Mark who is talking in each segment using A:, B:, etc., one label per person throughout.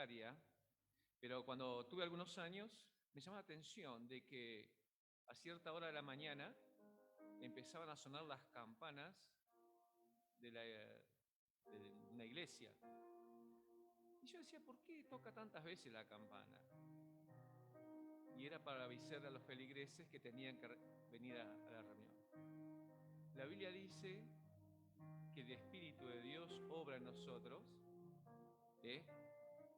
A: secundaria, pero cuando tuve algunos años me llamó la atención de que a cierta hora de la mañana empezaban a sonar las campanas de una iglesia. Y yo decía, ¿por qué toca tantas veces la campana? Y era para avisar a los feligreses que tenían que venir a la reunión. La Biblia dice que el Espíritu de Dios obra en nosotros, ¿eh?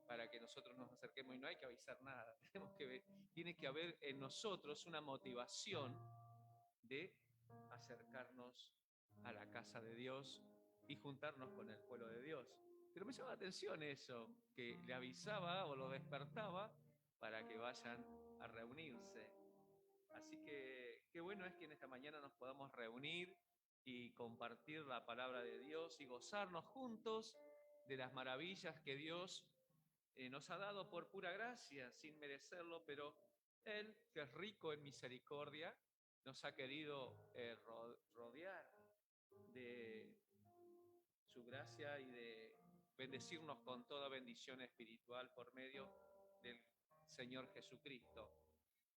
A: Para que nosotros nos acerquemos y no hay que avisar nada. Tiene que haber en nosotros una motivación de acercarnos a la casa de Dios y juntarnos con el pueblo de Dios. Pero me llama la atención eso, que le avisaba o lo despertaba para que vayan a reunirse. Así que qué bueno es que en esta mañana nos podamos reunir y compartir la palabra de Dios y gozarnos juntos de las maravillas que Dios nos ha dado por pura gracia, sin merecerlo, pero Él, que es rico en misericordia, nos ha querido rodear de su gracia y de bendecirnos con toda bendición espiritual por medio del Señor Jesucristo.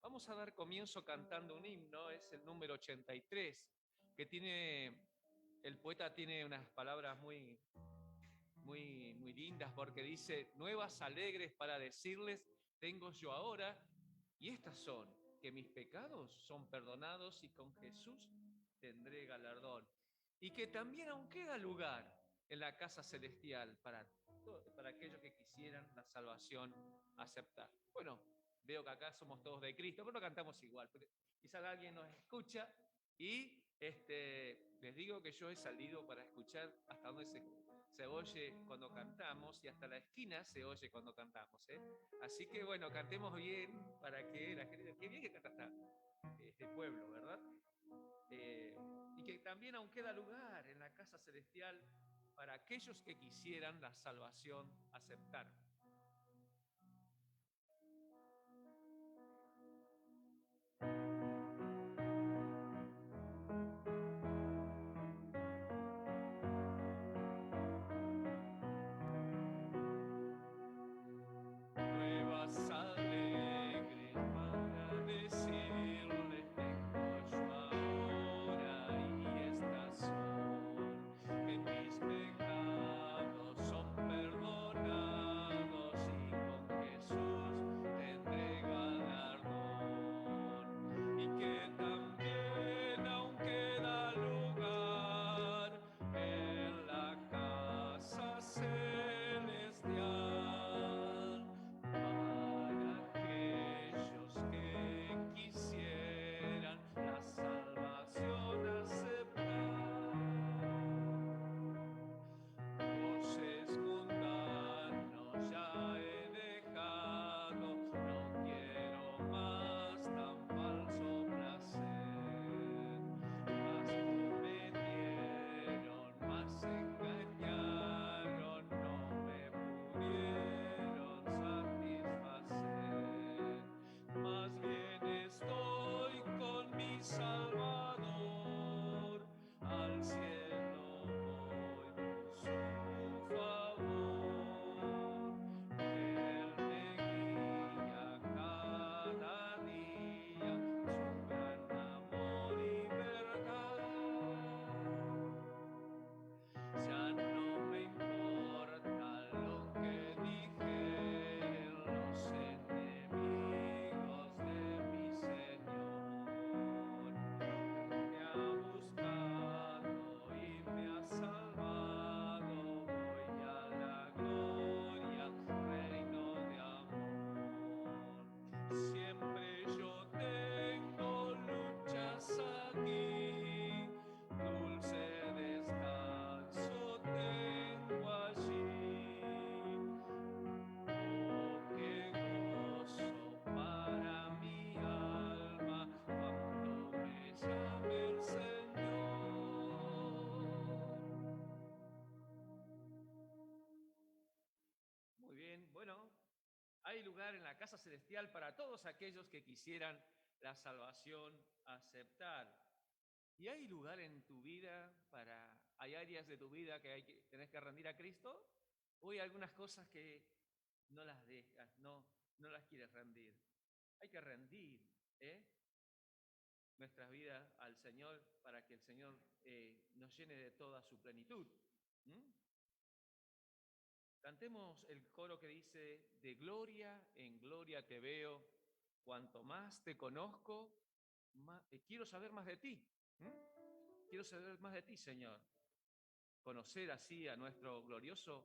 A: Vamos a dar comienzo cantando un himno, es el número 83, que el poeta tiene unas palabras muy lindas, porque dice: nuevas alegres para decirles tengo yo ahora, y estas son, que mis pecados son perdonados y con Jesús tendré galardón, y que también aún queda lugar en la casa celestial para aquellos que quisieran la salvación aceptar. Bueno, veo que acá somos todos de Cristo, pero no cantamos igual. Quizás alguien nos escucha y les digo que yo he salido para escuchar hasta donde se oye cuando cantamos y hasta la esquina se oye cuando cantamos, ¿eh? Así que bueno, cantemos bien para que la gente... Qué bien que canta este pueblo, ¿verdad? Y que también aún queda lugar en la casa celestial para aquellos que quisieran la salvación aceptar. Nuevas alegres para decirles tengo yo ahora, y estas son, que mis pecados son perdonados y con Jesús tendré galardón, y que también aún queda lugar en la casa celestial para aquellos que quisieran la salvación aceptar. Voces mundanos ya he dejado, no quiero más tan falso placer. Más cometieron, más engañaron, no me pudieron satisfacer. Más bien estoy con mi Salvador, al cielo voy por su favor. Él me guía cada día, su gran amor y verdad. Ya no me importa lo que dijeren los enemigos de mi Señor. Me ha buscado y me ha salvado. Voy a la gloria, reino de amor. Siempre yo tengo luchas aquí, dulce descanso tengo allí. Oh, qué gozo para mi alma cuando me llame el Señor. Muy bien, bueno, hay lugar en la casa celestial para todos aquellos que quisieran la salvación aceptar. ¿Y hay lugar en tu vida hay áreas de tu vida que tenés que rendir a Cristo? ¿O hay algunas cosas que no las dejas, no las quieres rendir. Hay que rendir, ¿eh? Nuestras vidas al Señor para que el Señor nos llene de toda su plenitud. ¿Mm? Cantemos el coro que dice, de gloria en gloria te veo, cuanto más te conozco, quiero saber más de ti. ¿Mm? Quiero saber más de ti, Señor. Conocer así a nuestro glorioso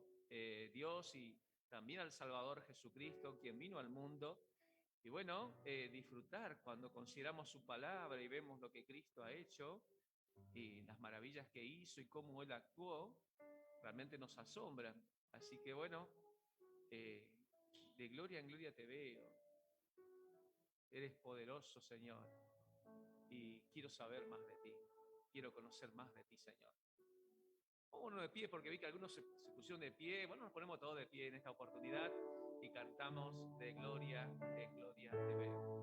A: Dios y también al Salvador Jesucristo, quien vino al mundo. Y bueno, disfrutar cuando consideramos su palabra y vemos lo que Cristo ha hecho y las maravillas que hizo y cómo Él actuó, realmente nos asombran. Así que bueno, de gloria en gloria te veo. Eres poderoso, Señor, y quiero saber más de ti. Quiero conocer más de ti, Señor. Pongámonos de pie porque vi que algunos se pusieron de pie. Bueno, nos ponemos todos de pie en esta oportunidad y cantamos de gloria en gloria te veo.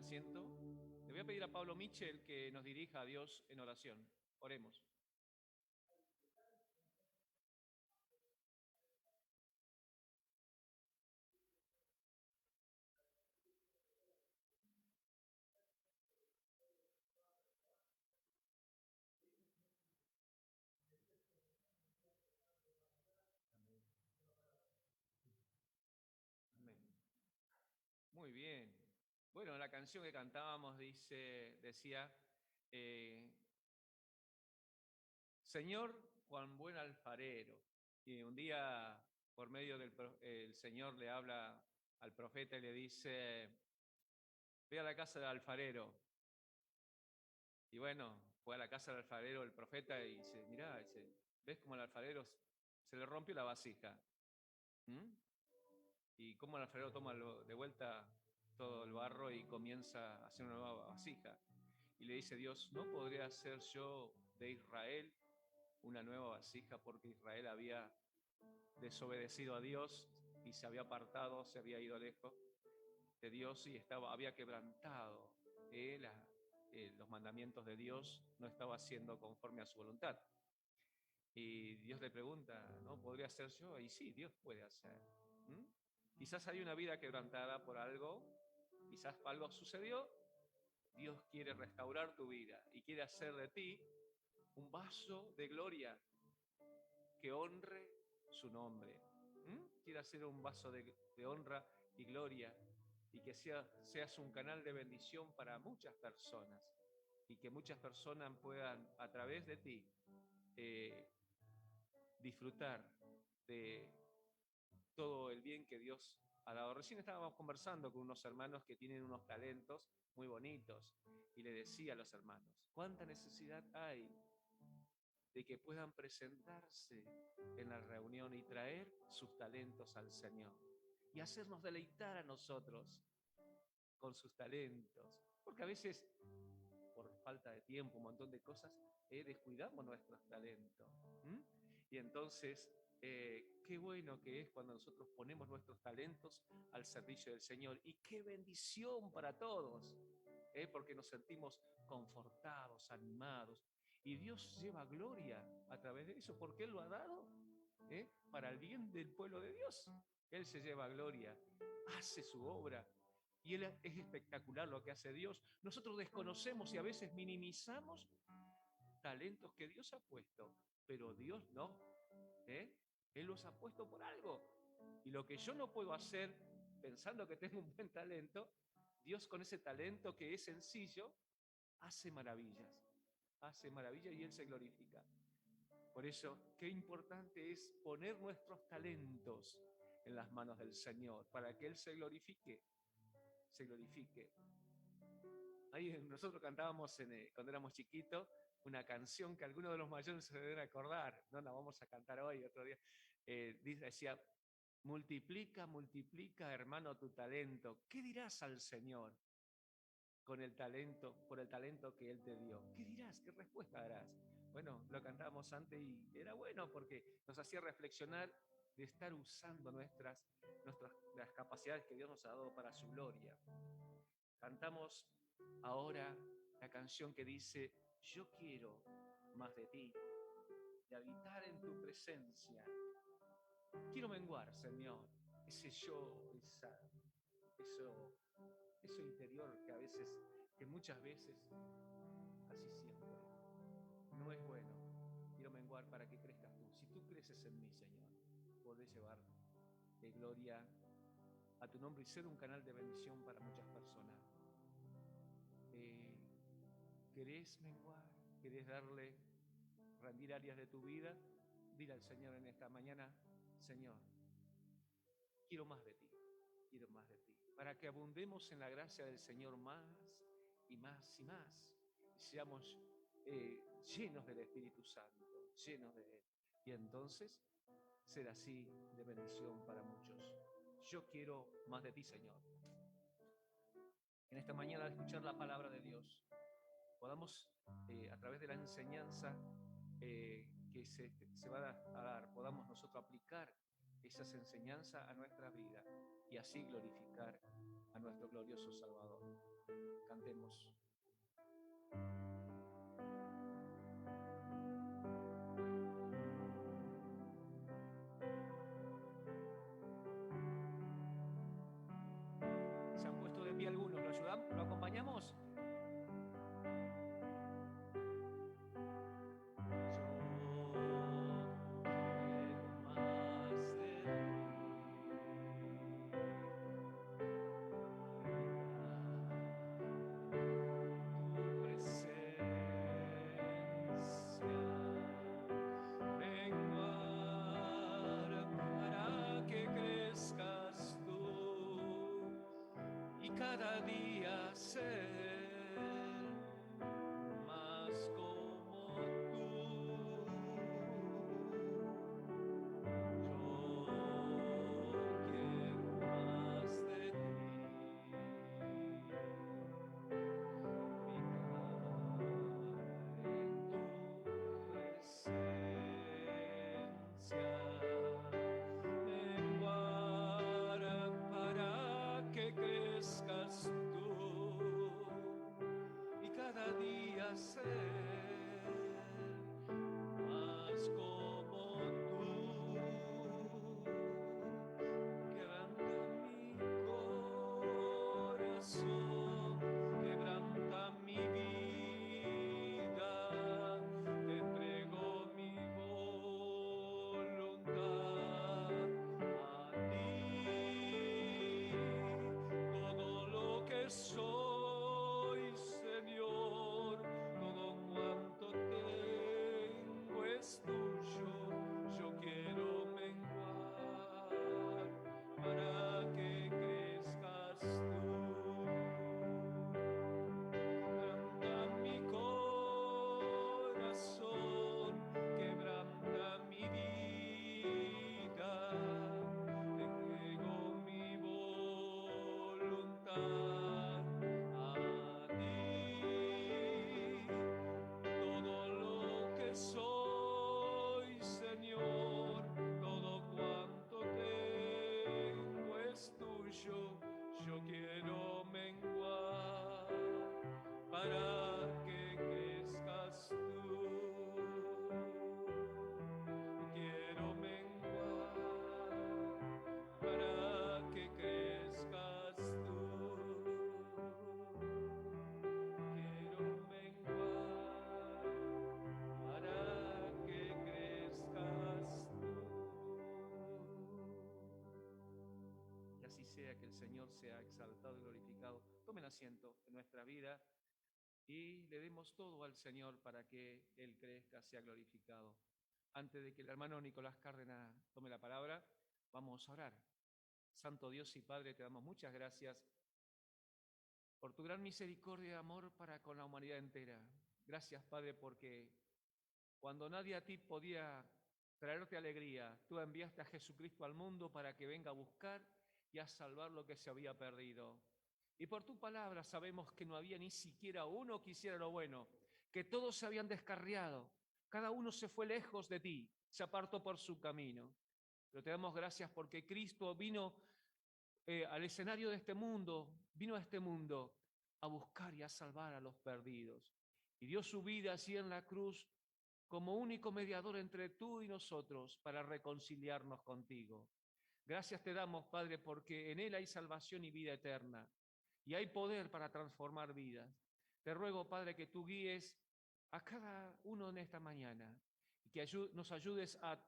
A: Asiento. Le voy a pedir a Pablo Michel que nos dirija a Dios en oración. Oremos. Amén. Muy bien. Bueno, la canción que cantábamos decía, Señor, cuán buen alfarero. Y un día, por medio el Señor le habla al profeta y le dice, ve a la casa del alfarero. Y bueno, fue a la casa del alfarero el profeta y dice, mirá, ¿ves cómo el alfarero se le rompió la vasija? ¿Mm? Y cómo el alfarero toma de vuelta todo el barro y comienza a hacer una nueva vasija. Y le dice Dios, ¿no podría hacer yo de Israel una nueva vasija? Porque Israel había desobedecido a Dios y se había apartado, se había ido lejos de Dios y había quebrantado los mandamientos de Dios, no estaba haciendo conforme a su voluntad. Y Dios le pregunta, ¿no podría hacer yo? Y sí, Dios puede hacer. ¿Mm? Quizás hay una vida quebrantada por algo, quizás algo sucedió. Dios quiere restaurar tu vida y quiere hacer de ti un vaso de gloria que honre su nombre. Quiere hacer un vaso de honra y gloria y que seas un canal de bendición para muchas personas y que muchas personas puedan a través de ti disfrutar de todo el bien que Dios ha dado. Recién estábamos conversando con unos hermanos que tienen unos talentos muy bonitos y le decía a los hermanos, ¿cuánta necesidad hay de que puedan presentarse en la reunión y traer sus talentos al Señor y hacernos deleitar a nosotros con sus talentos? Porque a veces, por falta de tiempo, un montón de cosas, descuidamos nuestros talentos. Y entonces, qué bueno que es cuando nosotros ponemos nuestros talentos al servicio del Señor. Y qué bendición para todos, porque nos sentimos confortados, animados. Y Dios lleva gloria a través de eso, porque Él lo ha dado para el bien del pueblo de Dios. Él se lleva gloria, hace su obra. Y es espectacular lo que hace Dios. Nosotros desconocemos y a veces minimizamos talentos que Dios ha puesto, pero Dios no. Él los ha puesto por algo. Y lo que yo no puedo hacer, pensando que tengo un buen talento, Dios con ese talento que es sencillo, hace maravillas. Hace maravillas y Él se glorifica. Por eso, qué importante es poner nuestros talentos en las manos del Señor, para que Él se glorifique. Ahí nosotros cantábamos cuando éramos chiquitos una canción que algunos de los mayores se deben acordar, no la vamos a cantar hoy, otro día. Decía, multiplica, multiplica, hermano, tu talento. ¿Qué dirás al Señor por el talento que Él te dio? ¿Qué dirás? ¿Qué respuesta darás? Bueno, lo cantábamos antes y era bueno porque nos hacía reflexionar de estar usando las capacidades que Dios nos ha dado para su gloria. Cantamos ahora la canción que dice, yo quiero más de ti, de habitar en tu presencia. Quiero menguar, Señor, ese yo, eso interior que muchas veces, casi siempre, no es bueno. Quiero menguar para que crezcas tú. Si tú creces en mí, Señor, podés llevar de gloria a tu nombre y ser un canal de bendición para muchas personas. ¿Querés menguar? ¿Querés rendir áreas de tu vida? Dile al Señor en esta mañana, Señor, quiero más de ti, para que abundemos en la gracia del Señor más y más y más, y seamos llenos del Espíritu Santo, llenos de Él, y entonces ser así de bendición para muchos. Yo quiero más de ti, Señor. En esta mañana, al escuchar la palabra de Dios, podamos, a través de la enseñanza que se va a dar, podamos nosotros aplicar esas enseñanzas a nuestra vida y así glorificar a nuestro glorioso Salvador. Cantemos. Se han puesto de pie algunos, ¿lo ayudamos? ¿Lo acompañamos? Cada día ser más como tú. Yo quiero más de ti. Menguar para que crezcas tú Señor sea exaltado y glorificado. Tomen asiento en nuestra vida y le demos todo al Señor para que Él crezca, sea glorificado. Antes de que el hermano Nicolás Cárdenas tome la palabra, vamos a orar. Santo Dios y Padre, te damos muchas gracias por tu gran misericordia y amor para con la humanidad entera. Gracias, Padre, porque cuando nadie a ti podía traerte alegría, tú enviaste a Jesucristo al mundo para que venga a buscar y a salvar lo que se había perdido. Y por tu palabra sabemos que no había ni siquiera uno que hiciera lo bueno, que todos se habían descarriado, cada uno se fue lejos de ti, se apartó por su camino. Pero te damos gracias porque Cristo vino al escenario de este mundo, vino a este mundo a buscar y a salvar a los perdidos. Y dio su vida así en la cruz como único mediador entre tú y nosotros para reconciliarnos contigo. Gracias te damos, Padre, porque en Él hay salvación y vida eterna, y hay poder para transformar vidas. Te ruego, Padre, que tú guíes a cada uno en esta mañana y que nos ayudes a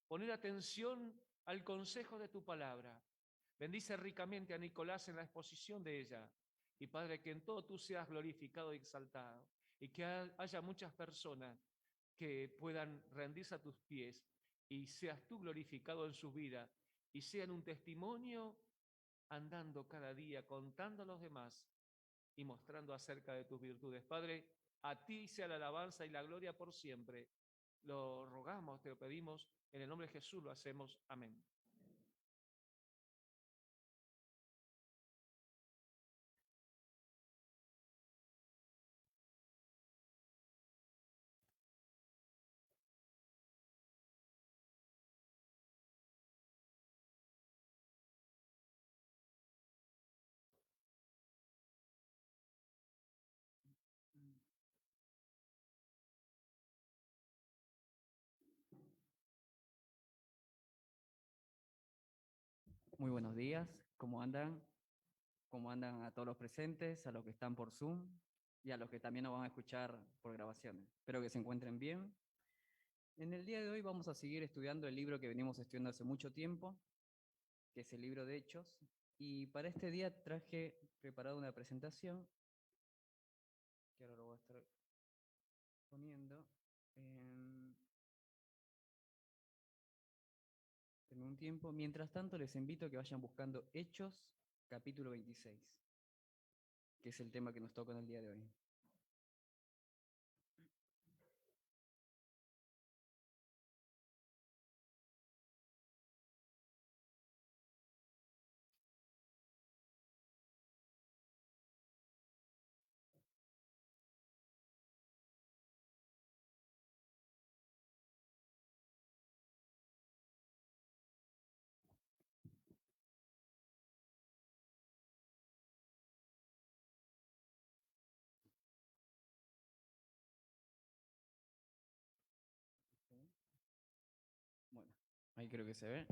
A: poner atención al consejo de tu palabra. Bendice ricamente a Nicolás en la exposición de ella. Y Padre, que en todo tú seas glorificado y exaltado. Y que haya muchas personas que puedan rendirse a tus pies y seas tú glorificado en su vida y sean un testimonio andando cada día, contando a los demás y mostrando acerca de tus virtudes. Padre, a ti sea la alabanza y la gloria por siempre. Lo rogamos, te lo pedimos, en el nombre de Jesús lo hacemos. Amén.
B: Muy buenos días, ¿cómo andan? ¿Cómo andan a todos los presentes, a los que están por Zoom y a los que también nos van a escuchar por grabaciones? Espero que se encuentren bien. En el día de hoy vamos a seguir estudiando el libro que venimos estudiando hace mucho tiempo, que es el libro de Hechos. Y para este día traje preparada una presentación, que ahora lo voy a estar poniendo. En un tiempo. Mientras tanto, les invito a que vayan buscando Hechos, capítulo 26, que es el tema que nos toca en el día de hoy. Bueno, ahí creo que se ve.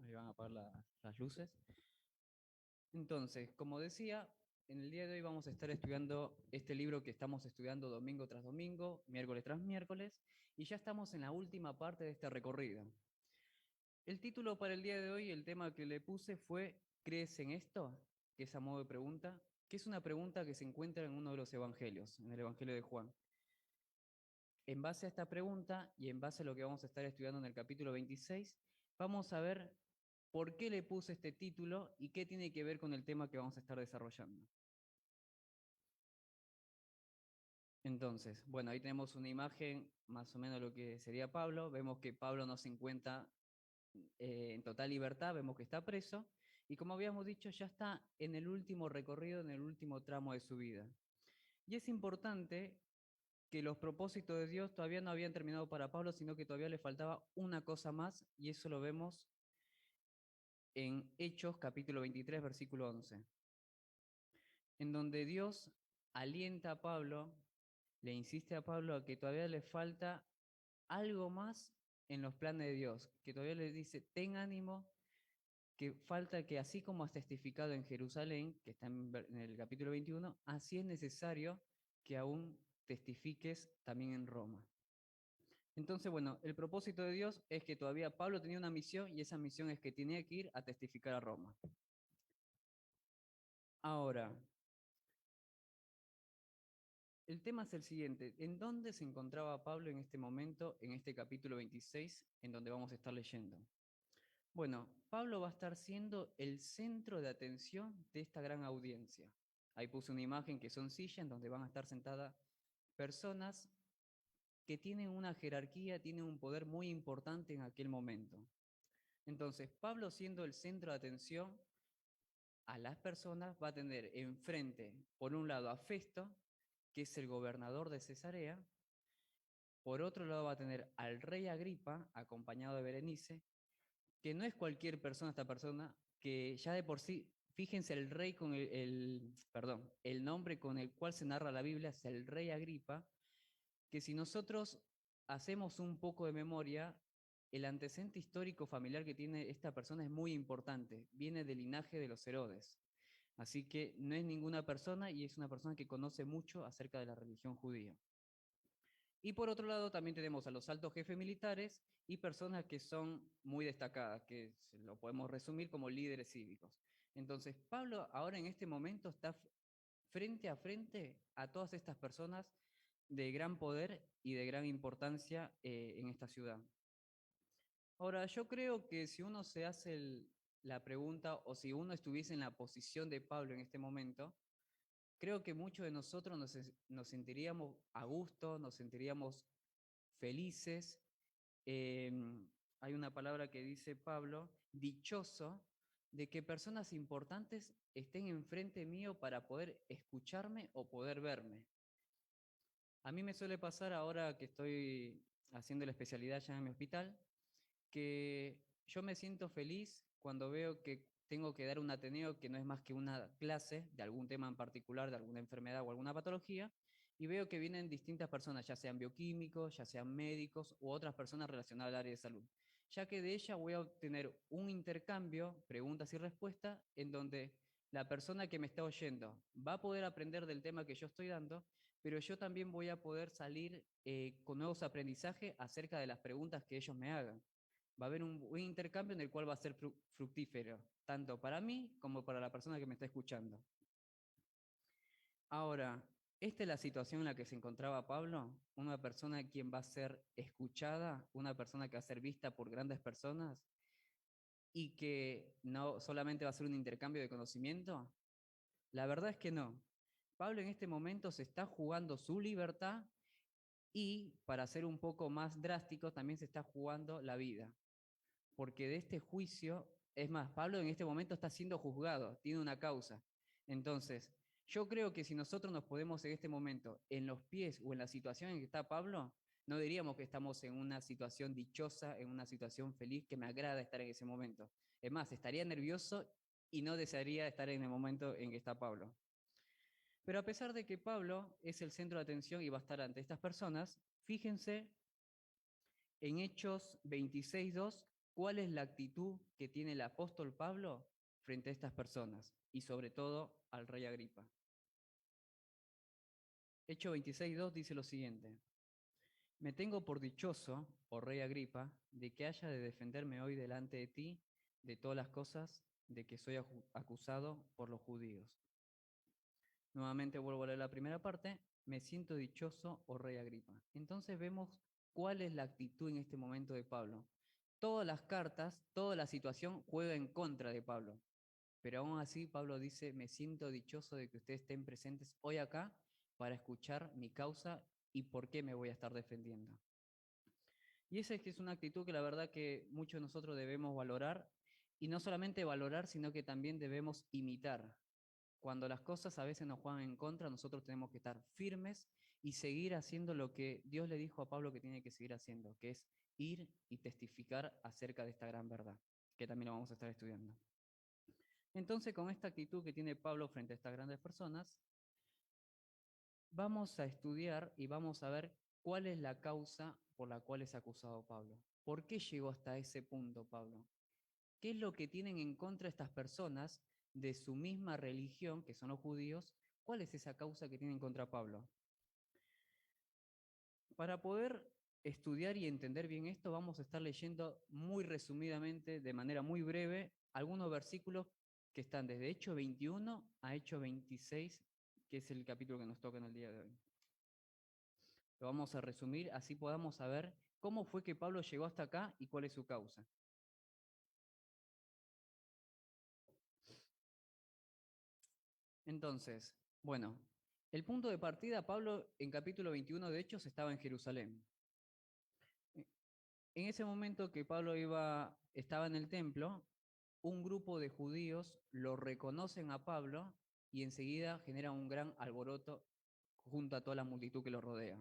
B: Ahí van a apagar las luces. Entonces, como decía, en el día de hoy vamos a estar estudiando este libro que estamos estudiando domingo tras domingo, miércoles tras miércoles, y ya estamos en la última parte de este recorrido. El título para el día de hoy, el tema que le puse fue ¿crees en esto? Que es a modo de pregunta, que es una pregunta que se encuentra en uno de los evangelios, en el Evangelio de Juan. En base a esta pregunta y en base a lo que vamos a estar estudiando en el capítulo 26, vamos a ver por qué le puse este título y qué tiene que ver con el tema que vamos a estar desarrollando. Entonces, bueno, ahí tenemos una imagen más o menos de lo que sería Pablo. Vemos que Pablo no se encuentra en total libertad, vemos que está preso y como habíamos dicho, ya está en el último recorrido, en el último tramo de su vida. Y es importante que los propósitos de Dios todavía no habían terminado para Pablo, sino que todavía le faltaba una cosa más, y eso lo vemos en Hechos capítulo 23, versículo 11, en donde Dios alienta a Pablo, le insiste a Pablo a que todavía le falta algo más en los planes de Dios, que todavía le dice, ten ánimo, que falta que así como has testificado en Jerusalén, que está en el capítulo 21, así es necesario que aún testifiques también en Roma. Entonces, bueno, el propósito de Dios es que todavía Pablo tenía una misión y esa misión es que tenía que ir a testificar a Roma. Ahora, el tema es el siguiente. ¿En dónde se encontraba Pablo en este momento, en este capítulo 26, en donde vamos a estar leyendo? Bueno, Pablo va a estar siendo el centro de atención de esta gran audiencia. Ahí puse una imagen que son sillas en donde van a estar sentadas personas que tienen una jerarquía, tienen un poder muy importante en aquel momento. Entonces, Pablo siendo el centro de atención a las personas va a tener enfrente, por un lado, a Festo, que es el gobernador de Cesarea, por otro lado va a tener al rey Agripa, acompañado de Berenice, que no es cualquier persona esta persona, que ya de por sí, fíjense el rey con perdón, el nombre con el cual se narra la Biblia es el rey Agripa, que si nosotros hacemos un poco de memoria, el antecedente histórico familiar que tiene esta persona es muy importante, viene del linaje de los Herodes. Así que no es ninguna persona y es una persona que conoce mucho acerca de la religión judía. Y por otro lado también tenemos a los altos jefes militares y personas que son muy destacadas, que lo podemos resumir como líderes cívicos. Entonces, Pablo ahora en este momento está frente a frente a todas estas personas de gran poder y de gran importancia en esta ciudad. Ahora, yo creo que si uno se hace la pregunta o si uno estuviese en la posición de Pablo en este momento, creo que muchos de nosotros nos sentiríamos a gusto, nos sentiríamos felices. Eh, Hay una palabra que dice Pablo, dichoso de que personas importantes estén enfrente mío para poder escucharme o poder verme. A mí me suele pasar ahora que estoy haciendo la especialidad ya en mi hospital, que yo me siento feliz cuando veo que tengo que dar un ateneo que no es más que una clase de algún tema en particular, de alguna enfermedad o alguna patología, y veo que vienen distintas personas, ya sean bioquímicos, ya sean médicos u otras personas relacionadas al área de salud, ya que de ella voy a obtener un intercambio, preguntas y respuestas, en donde la persona que me está oyendo va a poder aprender del tema que yo estoy dando, pero yo también voy a poder salir con nuevos aprendizajes acerca de las preguntas que ellos me hagan. Va a haber un intercambio en el cual va a ser fructífero, tanto para mí como para la persona que me está escuchando. Ahora, esta es la situación en la que se encontraba Pablo, una persona quien va a ser escuchada, una persona que va a ser vista por grandes personas y que no solamente va a ser un intercambio de conocimiento. La verdad es que no. Pablo en este momento se está jugando su libertad y, para ser un poco más drástico, también se está jugando la vida. Porque de este juicio, es más, Pablo en este momento está siendo juzgado, tiene una causa. Entonces, yo creo que si nosotros nos podemos en este momento en los pies o en la situación en que está Pablo, no diríamos que estamos en una situación dichosa, en una situación feliz, que me agrada estar en ese momento. Es más, estaría nervioso y no desearía estar en el momento en que está Pablo. Pero a pesar de que Pablo es el centro de atención y va a estar ante estas personas, fíjense en Hechos 26:2, ¿cuál es la actitud que tiene el apóstol Pablo frente a estas personas? Y sobre todo al rey Agripa. Hechos 26:2 dice lo siguiente: me tengo por dichoso, oh rey Agripa, de que haya de defenderme hoy delante de ti de todas las cosas de que soy acusado por los judíos. Nuevamente vuelvo a leer la primera parte. Me siento dichoso, oh rey Agripa. Entonces vemos cuál es la actitud en este momento de Pablo. Todas las cartas, toda la situación juega en contra de Pablo. Pero aún así Pablo dice, me siento dichoso de que ustedes estén presentes hoy acá para escuchar mi causa y por qué me voy a estar defendiendo. Y esa es que es una actitud que la verdad que muchos de nosotros debemos valorar, y no solamente valorar, sino que también debemos imitar. Cuando las cosas a veces nos juegan en contra, nosotros tenemos que estar firmes y seguir haciendo lo que Dios le dijo a Pablo que tiene que seguir haciendo, que es ir y testificar acerca de esta gran verdad, que también lo vamos a estar estudiando. Entonces, con esta actitud que tiene Pablo frente a estas grandes personas, vamos a estudiar y vamos a ver cuál es la causa por la cual es acusado Pablo. ¿Por qué llegó hasta ese punto Pablo? ¿Qué es lo que tienen en contra estas personas de su misma religión, que son los judíos? ¿Cuál es esa causa que tienen contra Pablo? Para poder estudiar y entender bien esto, vamos a estar leyendo muy resumidamente, de manera muy breve, algunos versículos que están desde Hechos 21 a Hechos 26, que es el capítulo que nos toca en el día de hoy. Lo vamos a resumir, así podamos saber cómo fue que Pablo llegó hasta acá y cuál es su causa. Entonces, bueno, el punto de partida, Pablo en capítulo 21 de Hechos estaba en Jerusalén. En ese momento que Pablo estaba en el templo, un grupo de judíos lo reconocen a Pablo y enseguida genera un gran alboroto junto a toda la multitud que lo rodea.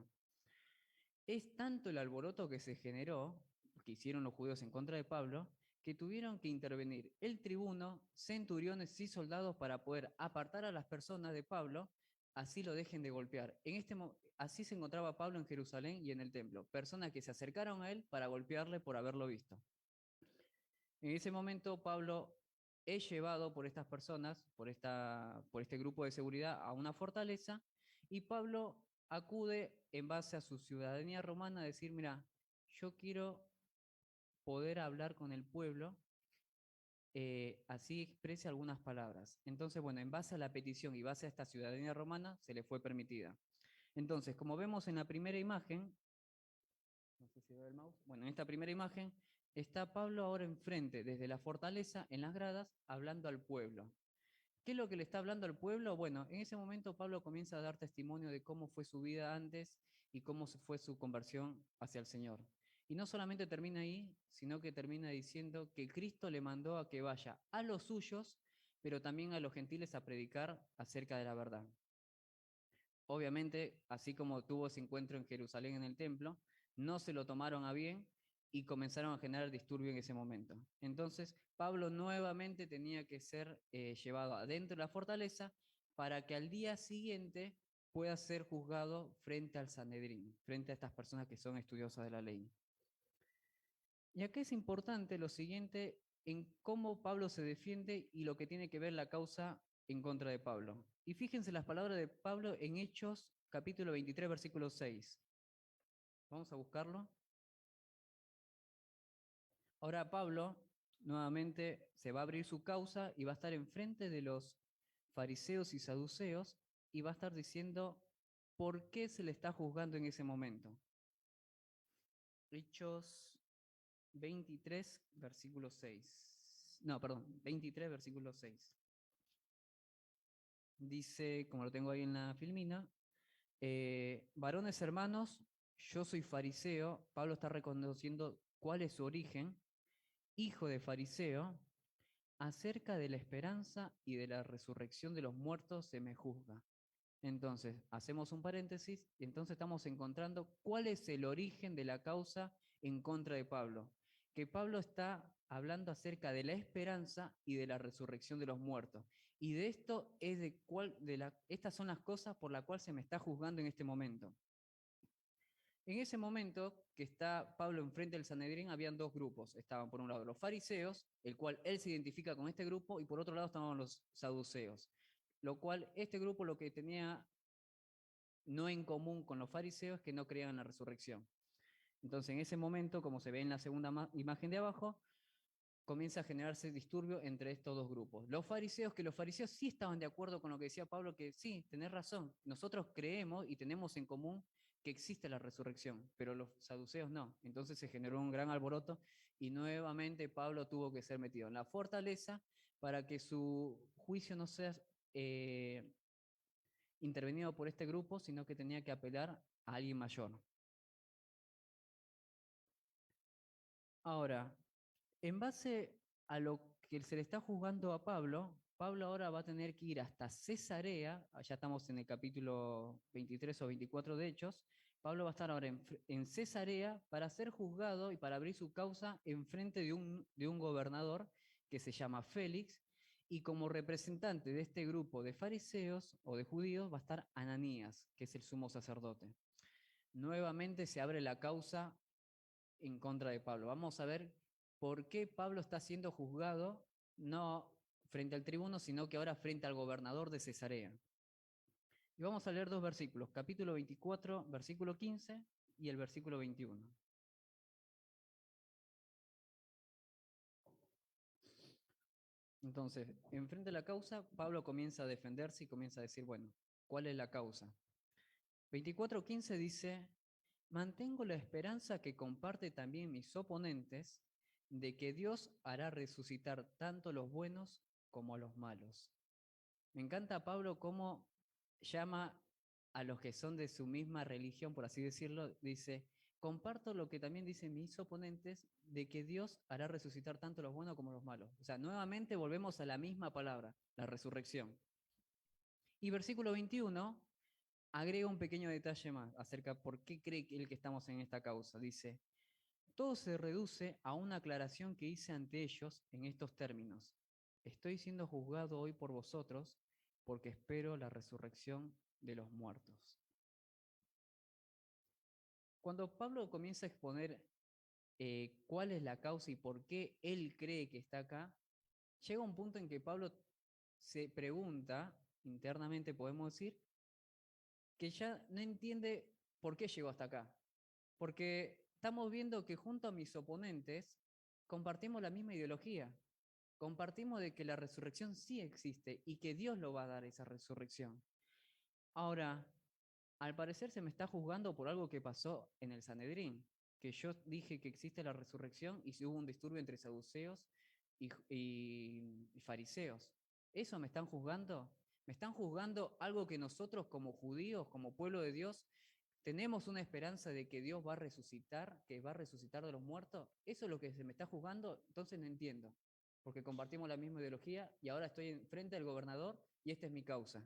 B: Es tanto el alboroto que se generó, que hicieron los judíos en contra de Pablo, que tuvieron que intervenir el tribuno, centuriones y soldados para poder apartar a las personas de Pablo, así lo dejen de golpear. Así se encontraba Pablo en Jerusalén y en el templo, personas que se acercaron a él para golpearle por haberlo visto. En ese momento Pablo es llevado por estas personas, por este grupo de seguridad, a una fortaleza, y Pablo acude en base a su ciudadanía romana a decir, mira, yo quiero poder hablar con el pueblo, así exprese algunas palabras. Entonces, bueno, en base a la petición y base a esta ciudadanía romana, se le fue permitida. Entonces, como vemos en la primera imagen, no sé si ve el mouse, bueno, en esta primera imagen está Pablo ahora enfrente, desde la fortaleza, en las gradas, hablando al pueblo. ¿Qué es lo que le está hablando al pueblo? Bueno, en ese momento Pablo comienza a dar testimonio de cómo fue su vida antes y cómo fue su conversión hacia el Señor. Y no solamente termina ahí, sino que termina diciendo que Cristo le mandó a que vaya a los suyos, pero también a los gentiles a predicar acerca de la verdad. Obviamente, así como tuvo ese encuentro en Jerusalén en el templo, no se lo tomaron a bien y comenzaron a generar disturbio en ese momento. Entonces, Pablo nuevamente tenía que ser llevado adentro de la fortaleza para que al día siguiente pueda ser juzgado frente al Sanedrín, frente a estas personas que son estudiosas de la ley. Y acá es importante lo siguiente en cómo Pablo se defiende y lo que tiene que ver la causa en contra de Pablo. Y fíjense las palabras de Pablo en Hechos capítulo 23, versículo 6. Vamos a buscarlo. Ahora Pablo nuevamente se va a abrir su causa y va a estar enfrente de los fariseos y saduceos y va a estar diciendo por qué se le está juzgando en ese momento. Hechos 23, versículo 6. No, perdón, 23, versículo 6. Dice, como lo tengo ahí en la filmina, varones hermanos, yo soy fariseo. Pablo está reconociendo cuál es su origen, hijo de fariseo. Acerca de la esperanza y de la resurrección de los muertos se me juzga. Entonces, hacemos un paréntesis y entonces estamos encontrando cuál es el origen de la causa en contra de Pablo. Que Pablo está hablando acerca de la esperanza y de la resurrección de los muertos. Y de esto es estas son las cosas por las cuales se me está juzgando en este momento. En ese momento que está Pablo enfrente del Sanedrín, habían dos grupos. Estaban por un lado los fariseos, el cual él se identifica con este grupo, y por otro lado estaban los saduceos. Lo cual este grupo lo que tenía no en común con los fariseos es que no creían en la resurrección. Entonces en ese momento, como se ve en la segunda imagen de abajo, comienza a generarse disturbio entre estos dos grupos. Los fariseos sí estaban de acuerdo con lo que decía Pablo, que sí, tenés razón, nosotros creemos y tenemos en común que existe la resurrección, pero los saduceos no. Entonces se generó un gran alboroto y nuevamente Pablo tuvo que ser metido en la fortaleza para que su juicio no sea intervenido por este grupo, sino que tenía que apelar a alguien mayor. Ahora, en base a lo que se le está juzgando a Pablo, Pablo ahora va a tener que ir hasta Cesarea, ya estamos en el capítulo 23 o 24 de Hechos. Pablo va a estar ahora en Cesarea para ser juzgado y para abrir su causa en frente de un gobernador que se llama Félix, y como representante de este grupo de fariseos o de judíos va a estar Ananías, que es el sumo sacerdote. Nuevamente se abre la causa en contra de Pablo. Vamos a ver por qué Pablo está siendo juzgado no frente al tribuno, sino que ahora frente al gobernador de Cesarea. Y vamos a leer dos versículos, capítulo 24, versículo 15 y el versículo 21. Entonces, enfrente de la causa, Pablo comienza a defenderse y comienza a decir, bueno, ¿cuál es la causa? 24:15 dice, mantengo la esperanza que comparte también mis oponentes de que Dios hará resucitar tanto los buenos como los malos. Me encanta Pablo cómo llama a los que son de su misma religión, por así decirlo, dice, comparto lo que también dicen mis oponentes de que Dios hará resucitar tanto los buenos como los malos. O sea, nuevamente volvemos a la misma palabra, la resurrección. Y versículo 21 agrega un pequeño detalle más acerca de por qué cree él que estamos en esta causa. Dice, todo se reduce a una aclaración que hice ante ellos en estos términos. Estoy siendo juzgado hoy por vosotros porque espero la resurrección de los muertos. Cuando Pablo comienza a exponer cuál es la causa y por qué él cree que está acá, llega un punto en que Pablo se pregunta, internamente podemos decir, que ya no entiende por qué llegó hasta acá. Porque estamos viendo que junto a mis oponentes compartimos la misma ideología. Compartimos de que la resurrección sí existe y que Dios lo va a dar esa resurrección. Ahora, al parecer se me está juzgando por algo que pasó en el Sanedrín, que yo dije que existe la resurrección y si hubo un disturbio entre saduceos y fariseos. ¿Eso me están juzgando? ¿Me están juzgando algo que nosotros como judíos, como pueblo de Dios, tenemos una esperanza de que Dios va a resucitar, que va a resucitar de los muertos? ¿Eso es lo que se me está juzgando? Entonces no entiendo, porque compartimos la misma ideología y ahora estoy frente al gobernador y esta es mi causa.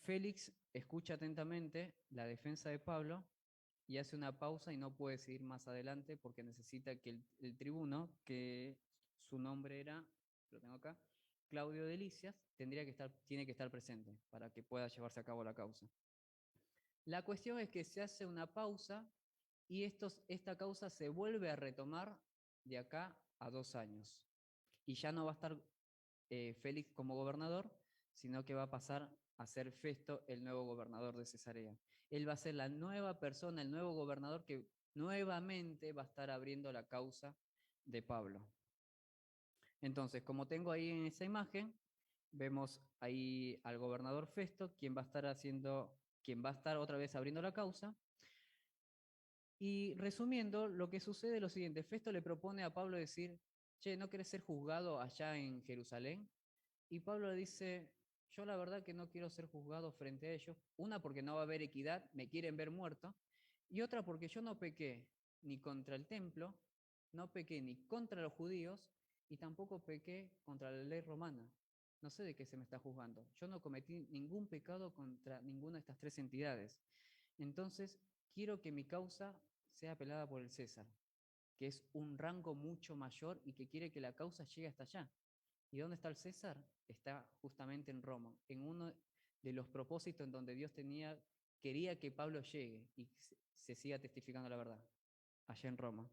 B: Félix escucha atentamente la defensa de Pablo y hace una pausa y no puede seguir más adelante porque necesita que el tribuno, que su nombre era, lo tengo acá, Claudio de Licias, tiene que estar presente para que pueda llevarse a cabo la causa. La cuestión es que se hace una pausa y esta causa se vuelve a retomar de acá a 2 años. Y ya no va a estar Félix como gobernador, sino que va a pasar a ser Festo el nuevo gobernador de Cesarea. Él va a ser la nueva persona, el nuevo gobernador que nuevamente va a estar abriendo la causa de Pablo. Entonces, como tengo ahí en esa imagen, vemos ahí al gobernador Festo, quien va a estar otra vez abriendo la causa. Y resumiendo, lo que sucede es lo siguiente: Festo le propone a Pablo decir, che, ¿no querés ser juzgado allá en Jerusalén? Y Pablo le dice, yo la verdad que no quiero ser juzgado frente a ellos. Una, porque no va a haber equidad, me quieren ver muerto. Y otra, porque yo no pequé ni contra el templo, no pequé ni contra los judíos y tampoco pequé contra la ley romana. No sé de qué se me está juzgando. Yo no cometí ningún pecado contra ninguna de estas 3 entidades. Entonces, quiero que mi causa sea apelada por el César, que es un rango mucho mayor y que quiere que la causa llegue hasta allá. ¿Y dónde está el César? Está justamente en Roma, en uno de los propósitos en donde Dios quería que Pablo llegue y se siga testificando la verdad, allá en Roma.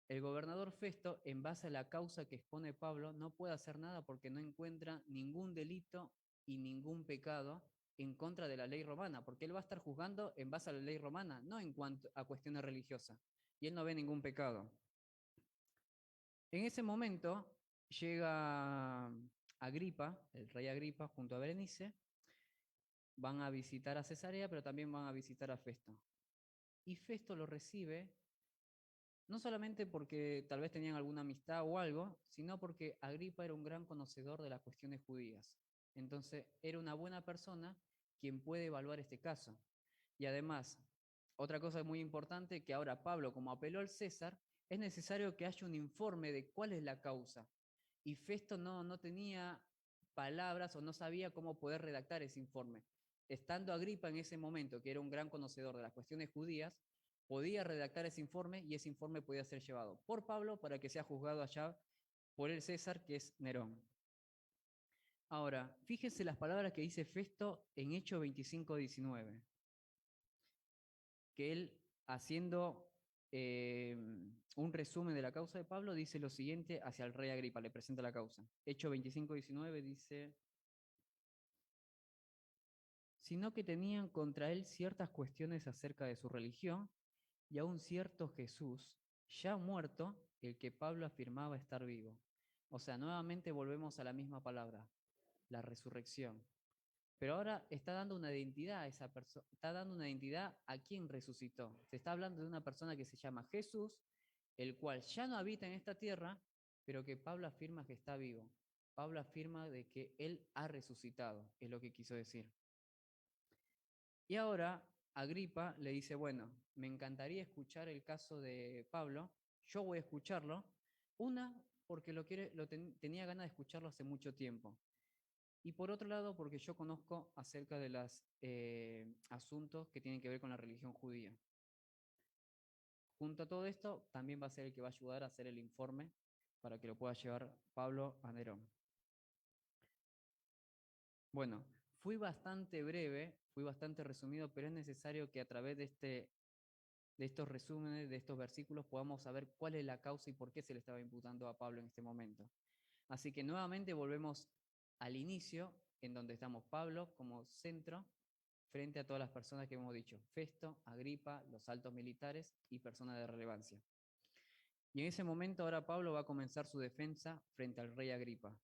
B: El gobernador Festo, en base a la causa que expone Pablo, no puede hacer nada porque no encuentra ningún delito y ningún pecado en contra de la ley romana, porque él va a estar juzgando en base a la ley romana, no en cuanto a cuestiones religiosas, y él no ve ningún pecado. En ese momento llega Agripa, el rey Agripa, junto a Berenice, van a visitar a Cesarea, pero también van a visitar a Festo. Y Festo lo recibe no solamente porque tal vez tenían alguna amistad o algo, sino porque Agripa era un gran conocedor de las cuestiones judías. Entonces, era una buena persona quien puede evaluar este caso. Y además, otra cosa muy importante, que ahora Pablo, como apeló al César, es necesario que haya un informe de cuál es la causa. Y Festo no tenía palabras o no sabía cómo poder redactar ese informe. Estando Agripa en ese momento, que era un gran conocedor de las cuestiones judías, podía redactar ese informe y ese informe podía ser llevado por Pablo para que sea juzgado allá por el César, que es Nerón. Ahora, fíjense las palabras que dice Festo en Hechos 25:19, que él, haciendo un resumen de la causa de Pablo, dice lo siguiente hacia el rey Agripa, le presenta la causa. Hechos 25:19 dice, sino que tenían contra él ciertas cuestiones acerca de su religión y a un cierto Jesús, ya muerto, el que Pablo afirmaba estar vivo. O sea, nuevamente volvemos a la misma palabra, la resurrección. Pero ahora está dando una identidad a esa persona, está dando una identidad a quien resucitó. Se está hablando de una persona que se llama Jesús, el cual ya no habita en esta tierra, pero que Pablo afirma que está vivo. Pablo afirma de que él ha resucitado, es lo que quiso decir. Y ahora Agripa le dice, bueno, me encantaría escuchar el caso de Pablo, yo voy a escucharlo, una, porque tenía ganas de escucharlo hace mucho tiempo, y por otro lado, porque yo conozco acerca de los asuntos que tienen que ver con la religión judía. Junto a todo esto, también va a ser el que va a ayudar a hacer el informe para que lo pueda llevar Pablo a Nerón. Bueno, fui bastante breve, fui bastante resumido, pero es necesario que a través de estos resúmenes, de estos versículos, podamos saber cuál es la causa y por qué se le estaba imputando a Pablo en este momento. Así que nuevamente volvemos al inicio, en donde estamos Pablo como centro, frente a todas las personas que hemos dicho, Festo, Agripa, los altos militares y personas de relevancia. Y en ese momento ahora Pablo va a comenzar su defensa frente al rey Agripa.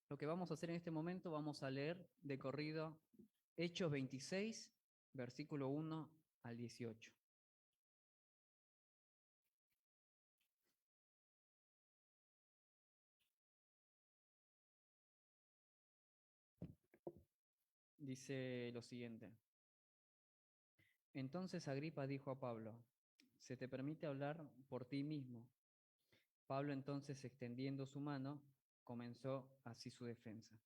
B: Lo que vamos a hacer en este momento, vamos a leer de corrido Hechos 26, versículo 1 al 18. Dice lo siguiente. Entonces Agripa dijo a Pablo, ¿se te permite hablar por ti mismo? Pablo entonces, extendiendo su mano, comenzó así su defensa.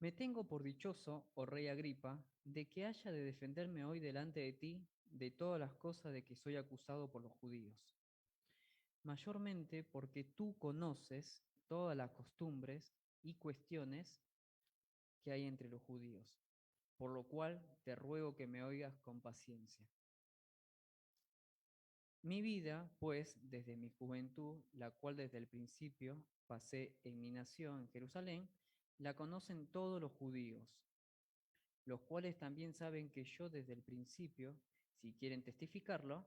B: Me tengo por dichoso, oh rey Agripa, de que haya de defenderme hoy delante de ti de todas las cosas de que soy acusado por los judíos. Mayormente porque tú conoces todas las costumbres y cuestiones que hay entre los judíos, por lo cual te ruego que me oigas con paciencia. Mi vida, pues, desde mi juventud, la cual desde el principio pasé en mi nación, en Jerusalén, la conocen todos los judíos, los cuales también saben que yo desde el principio, si quieren testificarlo,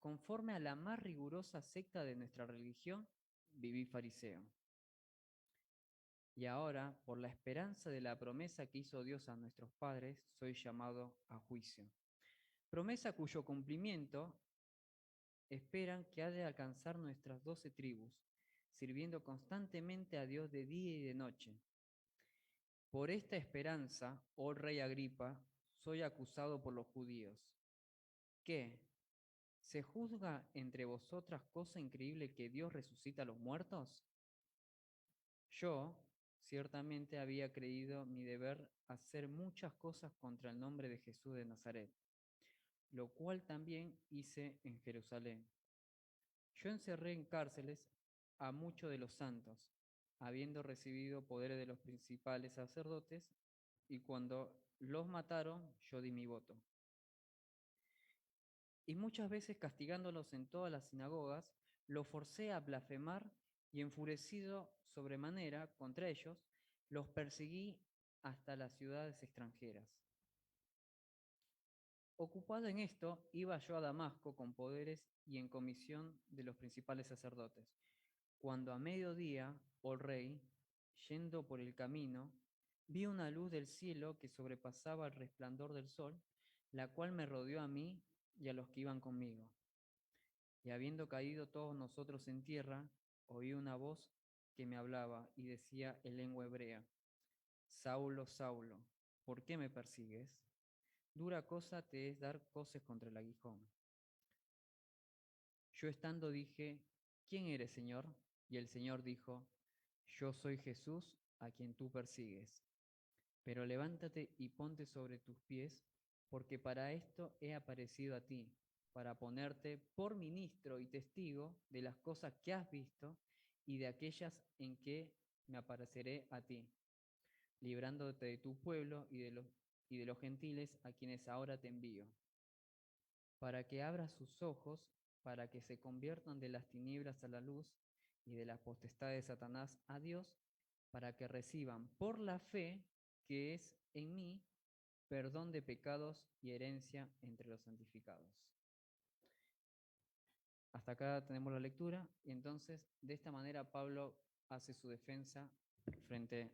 B: conforme a la más rigurosa secta de nuestra religión, viví fariseo. Y ahora, por la esperanza de la promesa que hizo Dios a nuestros padres, soy llamado a juicio. Promesa cuyo cumplimiento esperan que ha de alcanzar nuestras 12 tribus, sirviendo constantemente a Dios de día y de noche. Por esta esperanza, oh rey Agripa, soy acusado por los judíos. ¿Qué? ¿Se juzga entre vosotras cosa increíble que Dios resucita a los muertos? Yo, ciertamente, había creído mi deber hacer muchas cosas contra el nombre de Jesús de Nazaret, lo cual también hice en Jerusalén. Yo encerré en cárceles a muchos de los santos, habiendo recibido poderes de los principales sacerdotes, y cuando los mataron, yo di mi voto. Y muchas veces castigándolos en todas las sinagogas, los forcé a blasfemar y enfurecido sobremanera contra ellos, los perseguí hasta las ciudades extranjeras. Ocupado en esto, iba yo a Damasco con poderes y en comisión de los principales sacerdotes. Cuando a mediodía, oh rey, yendo por el camino, vi una luz del cielo que sobrepasaba el resplandor del sol, la cual me rodeó a mí y a los que iban conmigo. Y habiendo caído todos nosotros en tierra, oí una voz que me hablaba y decía en lengua hebrea, Saulo, Saulo, ¿por qué me persigues? Dura cosa te es dar coces contra el aguijón. Yo estando dije, ¿quién eres, Señor? Y el Señor dijo, yo soy Jesús a quien tú persigues. Pero levántate y ponte sobre tus pies, porque para esto he aparecido a ti, para ponerte por ministro y testigo de las cosas que has visto y de aquellas en que me apareceré a ti, librándote de tu pueblo y de los gentiles a quienes ahora te envío, para que abras sus ojos, para que se conviertan de las tinieblas a la luz y de la potestad de Satanás a Dios, para que reciban por la fe que es en mí perdón de pecados y herencia entre los santificados. Hasta acá tenemos la lectura y entonces de esta manera Pablo hace su defensa frente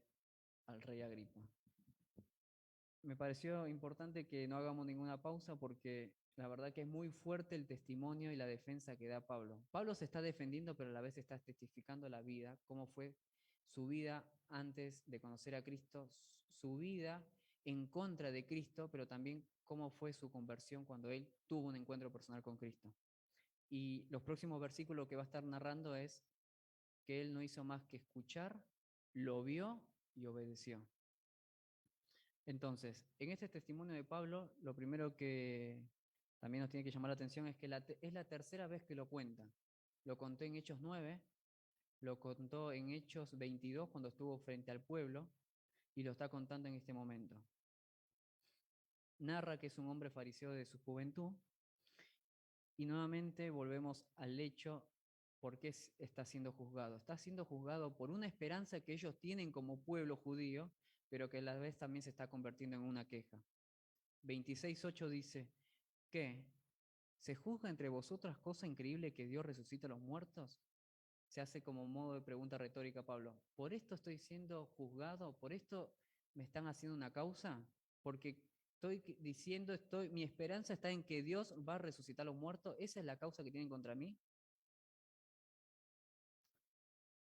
B: al rey Agripa. Me pareció importante que no hagamos ninguna pausa porque la verdad que es muy fuerte el testimonio y la defensa que da Pablo. Pablo se está defendiendo, pero a la vez está testificando la vida, cómo fue su vida antes de conocer a Cristo, su vida en contra de Cristo, pero también cómo fue su conversión cuando él tuvo un encuentro personal con Cristo. Y los próximos versículos que va a estar narrando es que él no hizo más que escuchar, lo vio y obedeció. Entonces, en este testimonio de Pablo, lo primero que también nos tiene que llamar la atención es que es la tercera vez que lo cuenta. Lo contó en Hechos 9, lo contó en Hechos 22 cuando estuvo frente al pueblo y lo está contando en este momento. Narra que es un hombre fariseo de su juventud y nuevamente volvemos al hecho por qué está siendo juzgado. Está siendo juzgado por una esperanza que ellos tienen como pueblo judío, pero que a la vez también se está convirtiendo en una queja. 26:8 dice, ¿qué? ¿Se juzga entre vosotras cosa increíble que Dios resucita a los muertos? Se hace como modo de pregunta retórica Pablo. ¿Por esto estoy siendo juzgado? ¿Por esto me están haciendo una causa? Porque estoy diciendo, mi esperanza está en que Dios va a resucitar a los muertos. ¿Esa es la causa que tienen contra mí?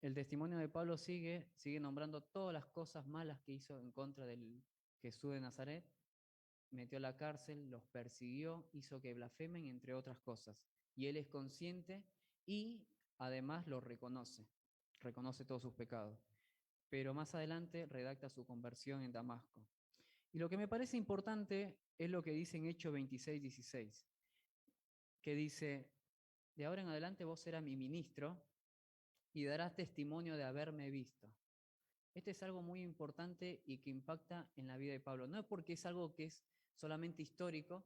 B: El testimonio de Pablo sigue nombrando todas las cosas malas que hizo en contra del Jesús de Nazaret. Metió a la cárcel, los persiguió, hizo que blasfemen, entre otras cosas. Y él es consciente y además lo reconoce todos sus pecados. Pero más adelante redacta su conversión en Damasco. Y lo que me parece importante es lo que dice en Hechos 26:16, que dice, de ahora en adelante vos serás mi ministro y darás testimonio de haberme visto. Este es algo muy importante y que impacta en la vida de Pablo. No es porque es algo que es solamente histórico,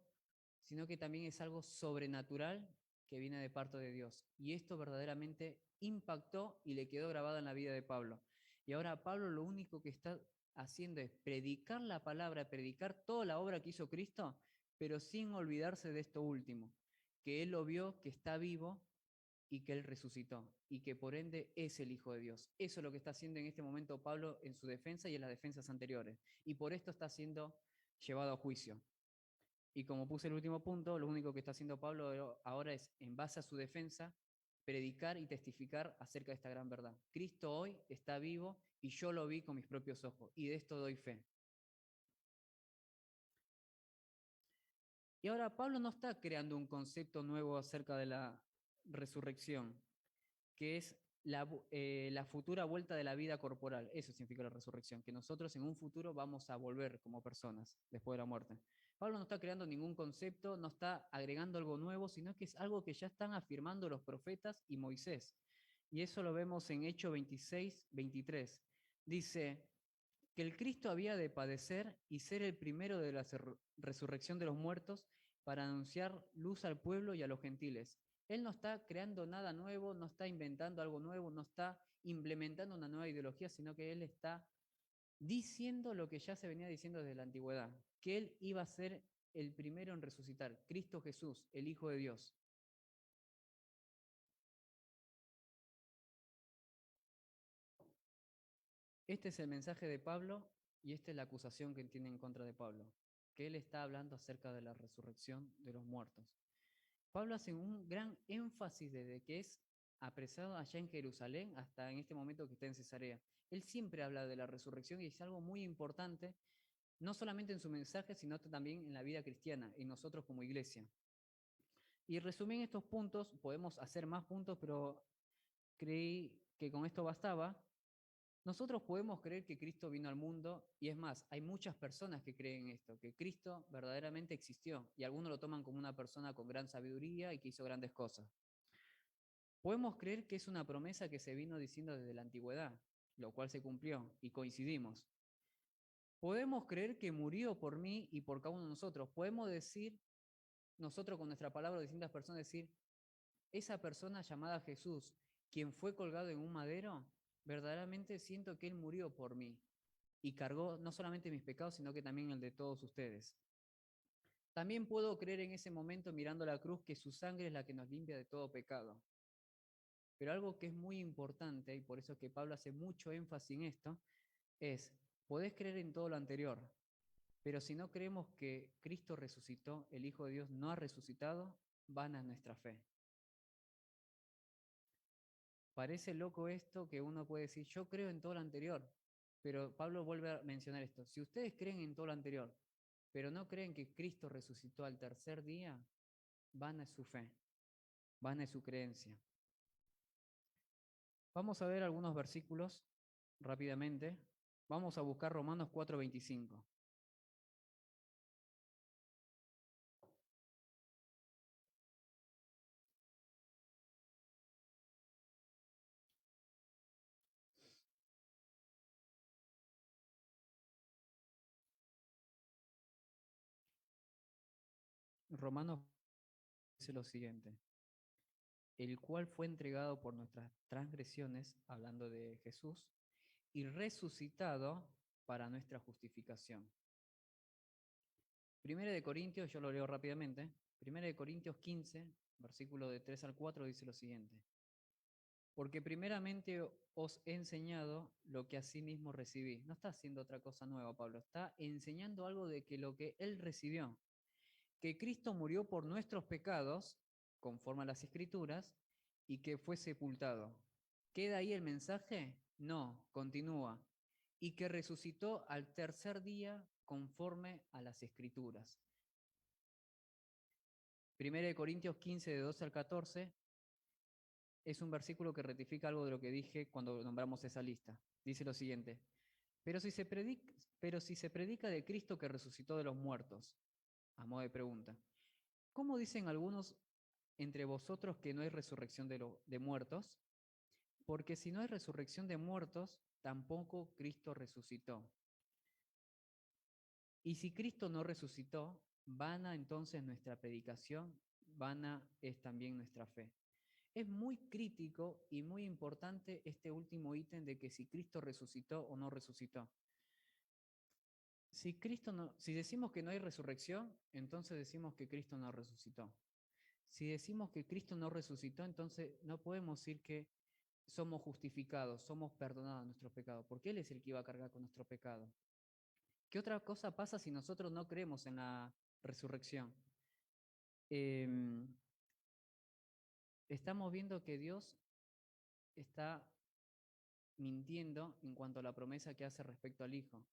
B: sino que también es algo sobrenatural que viene de parte de Dios. Y esto verdaderamente impactó y le quedó grabado en la vida de Pablo. Y ahora Pablo lo único que está haciendo es predicar la palabra, predicar toda la obra que hizo Cristo, pero sin olvidarse de esto último, que él lo vio, que está vivo y que él resucitó y que por ende es el Hijo de Dios. Eso es lo que está haciendo en este momento Pablo en su defensa y en las defensas anteriores. Y por esto está siendo llevado a juicio. Y como puse el último punto, lo único que está haciendo Pablo ahora es, en base a su defensa, predicar y testificar acerca de esta gran verdad. Cristo hoy está vivo y yo lo vi con mis propios ojos y de esto doy fe. Y ahora Pablo no está creando un concepto nuevo acerca de la resurrección, que es la futura vuelta de la vida corporal. Eso significa la resurrección, que nosotros en un futuro vamos a volver como personas después de la muerte. Pablo no está creando ningún concepto, no está agregando algo nuevo, sino que es algo que ya están afirmando los profetas y Moisés. Y eso lo vemos en Hechos 26:23. Dice que el Cristo había de padecer y ser el primero de la resurrección de los muertos para anunciar luz al pueblo y a los gentiles. Él no está creando nada nuevo, no está inventando algo nuevo, no está implementando una nueva ideología, sino que él está diciendo lo que ya se venía diciendo desde la antigüedad, que él iba a ser el primero en resucitar, Cristo Jesús, el Hijo de Dios. Este es el mensaje de Pablo y esta es la acusación que tiene en contra de Pablo, que él está hablando acerca de la resurrección de los muertos. Pablo hace un gran énfasis desde que es apresado allá en Jerusalén hasta en este momento que está en Cesarea. Él siempre habla de la resurrección y es algo muy importante, no solamente en su mensaje, sino también en la vida cristiana, y nosotros como iglesia. Y resumí estos puntos, podemos hacer más puntos, pero creí que con esto bastaba. Nosotros podemos creer que Cristo vino al mundo, y es más, hay muchas personas que creen esto, que Cristo verdaderamente existió, y algunos lo toman como una persona con gran sabiduría y que hizo grandes cosas. Podemos creer que es una promesa que se vino diciendo desde la antigüedad, lo cual se cumplió, y coincidimos. Podemos creer que murió por mí y por cada uno de nosotros. Podemos decir, nosotros con nuestra palabra, distintas personas, decir, esa persona llamada Jesús, quien fue colgado en un madero, verdaderamente siento que Él murió por mí y cargó no solamente mis pecados, sino que también el de todos ustedes. También puedo creer en ese momento mirando la cruz que su sangre es la que nos limpia de todo pecado. Pero algo que es muy importante, y por eso es que Pablo hace mucho énfasis en esto, es, podés creer en todo lo anterior, pero si no creemos que Cristo resucitó, el Hijo de Dios no ha resucitado, vana es nuestra fe. Parece loco esto que uno puede decir, yo creo en todo lo anterior, pero Pablo vuelve a mencionar esto. Si ustedes creen en todo lo anterior, pero no creen que Cristo resucitó al tercer día, vana es su fe, vana es su creencia. Vamos a ver algunos versículos rápidamente. Vamos a buscar Romanos 4:25. Romanos dice lo siguiente: el cual fue entregado por nuestras transgresiones, hablando de Jesús, y resucitado para nuestra justificación. Primera de Corintios, yo lo leo rápidamente. Primera de Corintios 15, versículo de 3 al 4, dice lo siguiente: porque primeramente os he enseñado lo que asimismo recibí. No está haciendo otra cosa nueva, Pablo. Está enseñando algo de que lo que él recibió, que Cristo murió por nuestros pecados, conforme a las Escrituras, y que fue sepultado. ¿Queda ahí el mensaje? No, continúa. Y que resucitó al tercer día conforme a las Escrituras. Primera de Corintios 15, de 12 al 14, es un versículo que rectifica algo de lo que dije cuando nombramos esa lista. Dice lo siguiente: pero si se predica de Cristo que resucitó de los muertos, a modo de pregunta, ¿cómo dicen algunos entre vosotros que no hay resurrección de muertos? Porque si no hay resurrección de muertos, tampoco Cristo resucitó. Y si Cristo no resucitó, vana entonces nuestra predicación, vana es también nuestra fe. Es muy crítico y muy importante este último ítem de que si Cristo resucitó o no resucitó. Si decimos que no hay resurrección, entonces decimos que Cristo no resucitó. Si decimos que Cristo no resucitó, entonces no podemos decir que somos justificados, somos perdonados de nuestros pecados, porque Él es el que iba a cargar con nuestro pecado. ¿Qué otra cosa pasa si nosotros no creemos en la resurrección? Estamos viendo que Dios está mintiendo en cuanto a la promesa que hace respecto al Hijo.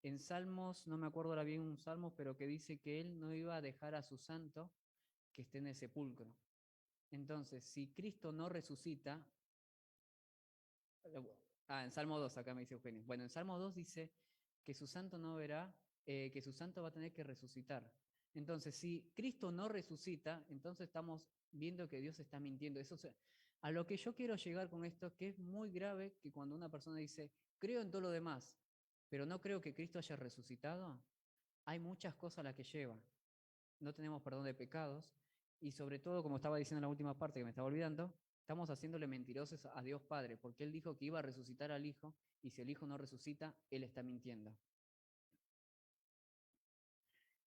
B: En Salmos, no me acuerdo ahora bien un Salmo, pero que dice que Él no iba a dejar a su santo que esté en el sepulcro. Entonces, si Cristo no resucita, en Salmo 2 acá me dice Eugenio. Bueno, en Salmo 2 dice que su santo no verá, que su santo va a tener que resucitar. Entonces, si Cristo no resucita, entonces estamos viendo que Dios está mintiendo. Eso a lo que yo quiero llegar con esto, que es muy grave que cuando una persona dice, creo en todo lo demás, pero no creo que Cristo haya resucitado, hay muchas cosas a las que lleva. No tenemos perdón de pecados y sobre todo, como estaba diciendo en la última parte que me estaba olvidando, estamos haciéndole mentirosos a Dios Padre, porque Él dijo que iba a resucitar al Hijo y si el Hijo no resucita, Él está mintiendo.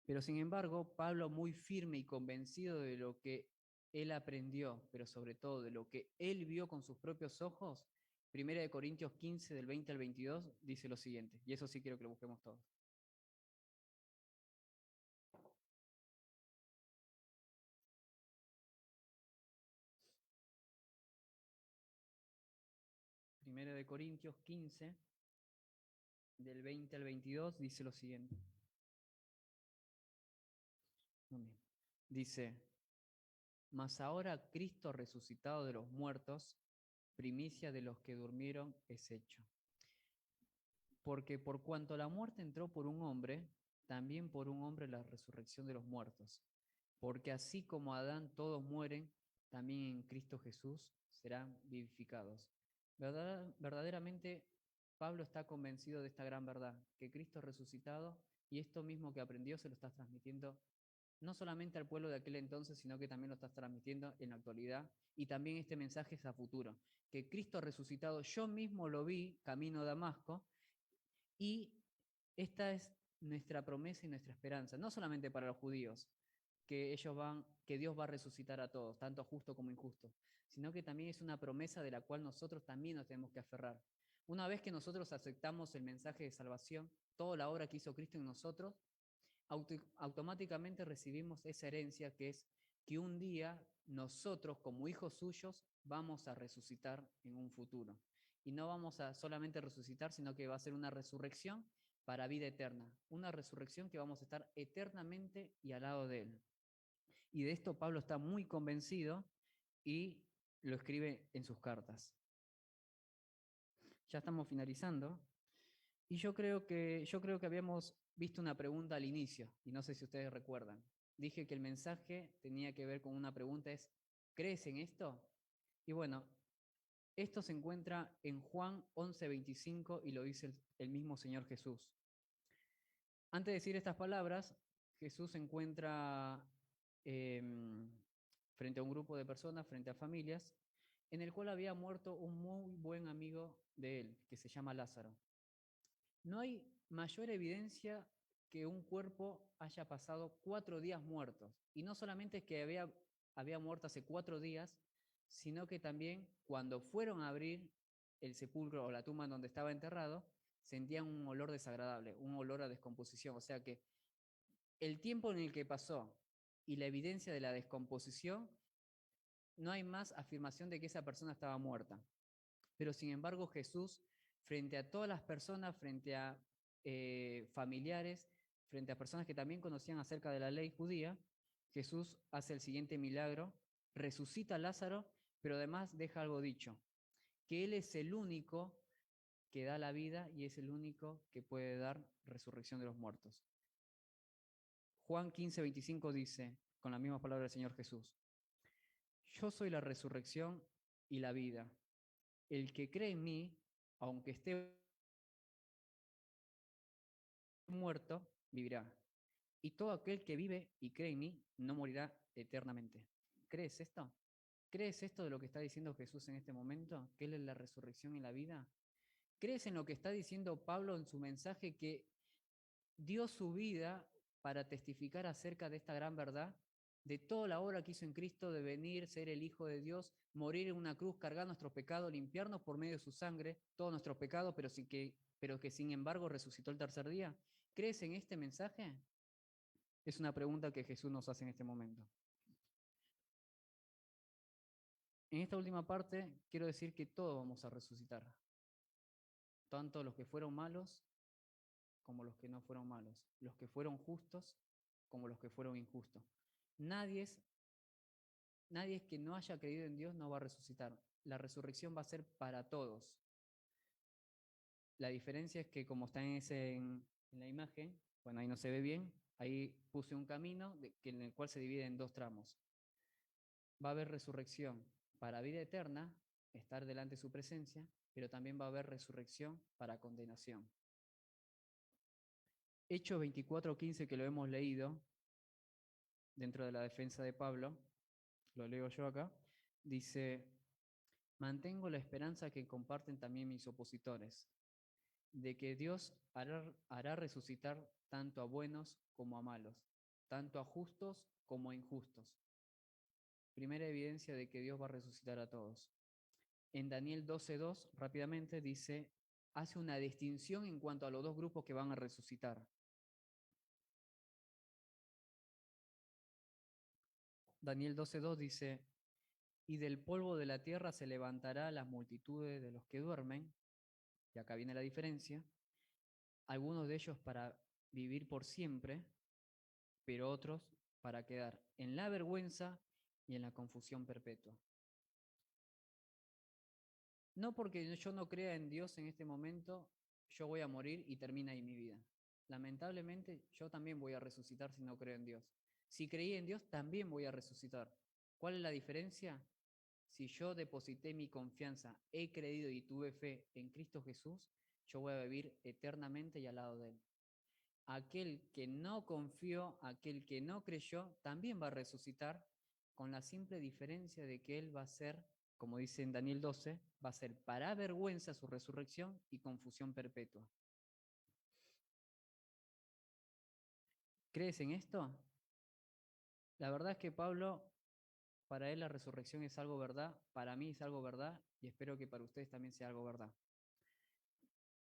B: Pero sin embargo, Pablo, muy firme y convencido de lo que él aprendió, pero sobre todo de lo que él vio con sus propios ojos, 1 Corintios 15, del 20 al 22, dice lo siguiente, y eso sí quiero que lo busquemos todos. 1 Corintios 15, del 20 al 22, dice lo siguiente. Dice, mas ahora Cristo resucitado de los muertos, primicia de los que durmieron es hecho. Porque por cuanto la muerte entró por un hombre, también por un hombre la resurrección de los muertos. Porque así como Adán todos mueren, también en Cristo Jesús serán vivificados. Verdaderamente, Pablo está convencido de esta gran verdad, que Cristo resucitado y esto mismo que aprendió se lo está transmitiendo no solamente al pueblo de aquel entonces, sino que también lo estás transmitiendo en la actualidad. Y también este mensaje es a futuro, que Cristo resucitado, yo mismo lo vi camino a Damasco, y esta es nuestra promesa y nuestra esperanza, no solamente para los judíos, que Dios va a resucitar a todos, tanto justo como injusto, sino que también es una promesa de la cual nosotros también nos tenemos que aferrar. Una vez que nosotros aceptamos el mensaje de salvación, toda la obra que hizo Cristo en nosotros, automáticamente recibimos esa herencia que es que un día nosotros como hijos suyos vamos a resucitar en un futuro. Y no vamos a solamente resucitar, sino que va a ser una resurrección para vida eterna, una resurrección que vamos a estar eternamente y al lado de Él. Y de esto Pablo está muy convencido y lo escribe en sus cartas. Ya estamos finalizando. Y yo creo que habíamos visto una pregunta al inicio, y no sé si ustedes recuerdan. Dije que el mensaje tenía que ver con una pregunta, es, ¿crees en esto? Y bueno, esto se encuentra en Juan 11:25 y lo dice el mismo Señor Jesús. Antes de decir estas palabras, Jesús se encuentra frente a un grupo de personas, frente a familias, en el cual había muerto un muy buen amigo de él, que se llama Lázaro. No hay mayor evidencia que un cuerpo haya pasado 4 días muertos. Y no solamente es que había muerto hace 4 días, sino que también cuando fueron a abrir el sepulcro o la tumba en donde estaba enterrado, sentían un olor desagradable, un olor a descomposición. O sea que el tiempo en el que pasó y la evidencia de la descomposición, no hay más afirmación de que esa persona estaba muerta. Pero sin embargo Jesús, frente a todas las personas, frente a familiares, frente a personas que también conocían acerca de la ley judía, Jesús hace el siguiente milagro, resucita a Lázaro, pero además deja algo dicho, que Él es el único que da la vida y es el único que puede dar resurrección de los muertos. Juan 15:25 dice, con la misma palabra del Señor Jesús, yo soy la resurrección y la vida. El que cree en mí, aunque esté muerto, vivirá. Y todo aquel que vive y cree en mí, no morirá eternamente. ¿Crees esto? ¿Crees esto de lo que está diciendo Jesús en este momento? ¿Que Él es la resurrección y la vida? ¿Crees en lo que está diciendo Pablo en su mensaje, que dio su vida para testificar acerca de esta gran verdad? De toda la obra que hizo en Cristo, de venir, ser el Hijo de Dios, morir en una cruz, cargar nuestros pecados, limpiarnos por medio de su sangre, todos nuestros pecados, pero que sin embargo resucitó el tercer día. ¿Crees en este mensaje? Es una pregunta que Jesús nos hace en este momento. En esta última parte quiero decir que todos vamos a resucitar, tanto los que fueron malos como los que no fueron malos, los que fueron justos como los que fueron injustos. Nadie es que no haya creído en Dios no va a resucitar. La resurrección va a ser para todos. La diferencia es que como está en la imagen, bueno, ahí no se ve bien, ahí puse un camino en el cual se divide en 2 tramos. Va a haber resurrección para vida eterna, estar delante de su presencia, pero también va a haber resurrección para condenación. Hechos 24:15, que lo hemos leído dentro de la defensa de Pablo, lo leo yo acá, dice, mantengo la esperanza que comparten también mis opositores, de que Dios hará resucitar tanto a buenos como a malos, tanto a justos como a injustos. Primera evidencia de que Dios va a resucitar a todos. En Daniel 12:2, rápidamente, dice, hace una distinción en cuanto a los 2 grupos que van a resucitar. Daniel 12:2 dice, y del polvo de la tierra se levantará las multitudes de los que duermen, y acá viene la diferencia, algunos de ellos para vivir por siempre, pero otros para quedar en la vergüenza y en la confusión perpetua. No porque yo no crea en Dios en este momento, yo voy a morir y termina ahí mi vida. Lamentablemente, yo también voy a resucitar si no creo en Dios. Si creí en Dios, también voy a resucitar. ¿Cuál es la diferencia? Si yo deposité mi confianza, he creído y tuve fe en Cristo Jesús, yo voy a vivir eternamente y al lado de Él. aquel que no confió, aquel que no creyó, también va a resucitar, con la simple diferencia de que él va a ser, como dice en Daniel 12, va a ser para vergüenza su resurrección y confusión perpetua. ¿Crees en esto? La verdad es que Pablo, para él la resurrección es algo verdad, para mí es algo verdad y espero que para ustedes también sea algo verdad.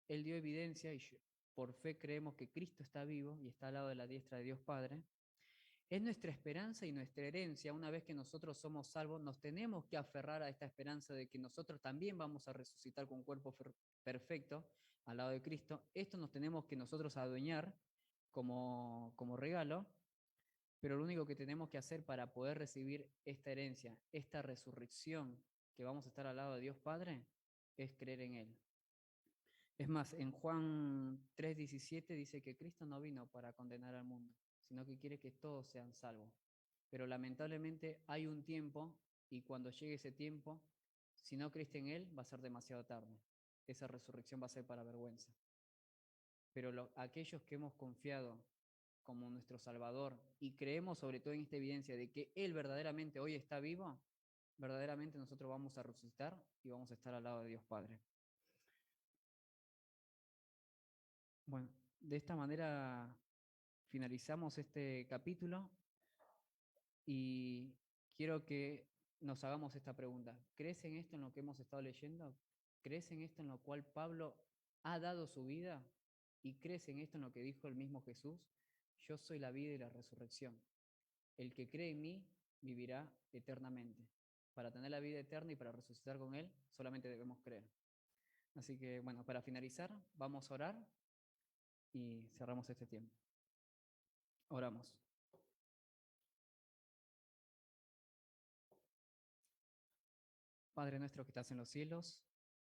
B: Él dio evidencia y por fe creemos que Cristo está vivo y está al lado de la diestra de Dios Padre. Es nuestra esperanza y nuestra herencia. Una vez que nosotros somos salvos, nos tenemos que aferrar a esta esperanza de que nosotros también vamos a resucitar con cuerpo perfecto al lado de Cristo. Esto nos tenemos que nosotros adueñar como regalo, pero lo único que tenemos que hacer para poder recibir esta herencia, esta resurrección, que vamos a estar al lado de Dios Padre, es creer en Él. Es más, en Juan 3:17 dice que Cristo no vino para condenar al mundo, sino que quiere que todos sean salvos. Pero lamentablemente hay un tiempo y cuando llegue ese tiempo, si no creíste en Él, va a ser demasiado tarde. Esa resurrección va a ser para vergüenza. Pero aquellos que hemos confiado como nuestro Salvador y creemos sobre todo en esta evidencia de que Él verdaderamente hoy está vivo, verdaderamente nosotros vamos a resucitar y vamos a estar al lado de Dios Padre. Bueno, de esta manera finalizamos este capítulo y quiero que nos hagamos esta pregunta. ¿Crees en esto en lo que hemos estado leyendo? ¿Crees en esto en lo cual Pablo ha dado su vida? ¿Y crees en esto en lo que dijo el mismo Jesús? Yo soy la vida y la resurrección. El que cree en mí vivirá eternamente. Para tener la vida eterna y para resucitar con Él, solamente debemos creer. Así que, bueno, para finalizar, vamos a orar y cerramos este tiempo. Oramos. Padre nuestro que estás en los cielos,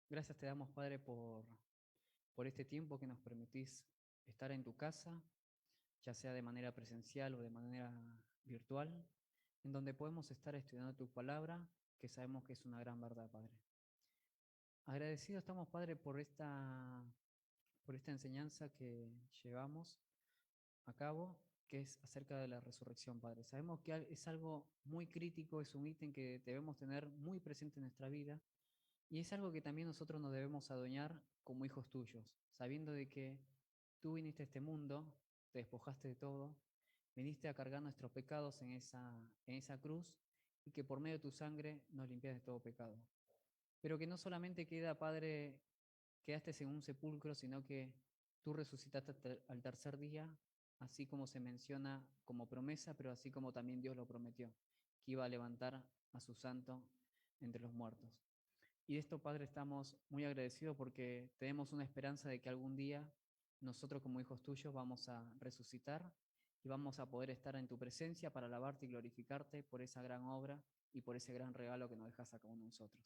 B: gracias te damos, Padre, por este tiempo que nos permitís estar en tu casa, ya sea de manera presencial o de manera virtual, en donde podemos estar estudiando tu palabra, que sabemos que es una gran verdad, Padre. Agradecidos estamos, Padre, por esta enseñanza que llevamos a cabo, que es acerca de la resurrección, Padre. Sabemos que es algo muy crítico, es un ítem que debemos tener muy presente en nuestra vida y es algo que también nosotros nos debemos adueñar como hijos tuyos, sabiendo de que tú viniste a este mundo, te despojaste de todo, viniste a cargar nuestros pecados en esa cruz y que por medio de tu sangre nos limpias de todo pecado. Pero que no solamente queda, Padre, quedaste en un sepulcro, sino que tú resucitaste al tercer día, así como se menciona como promesa, pero así como también Dios lo prometió, que iba a levantar a su santo entre los muertos. Y de esto, Padre, estamos muy agradecidos porque tenemos una esperanza de que algún día nosotros como hijos tuyos vamos a resucitar y vamos a poder estar en tu presencia para alabarte y glorificarte por esa gran obra y por ese gran regalo que nos dejas a cada uno de nosotros.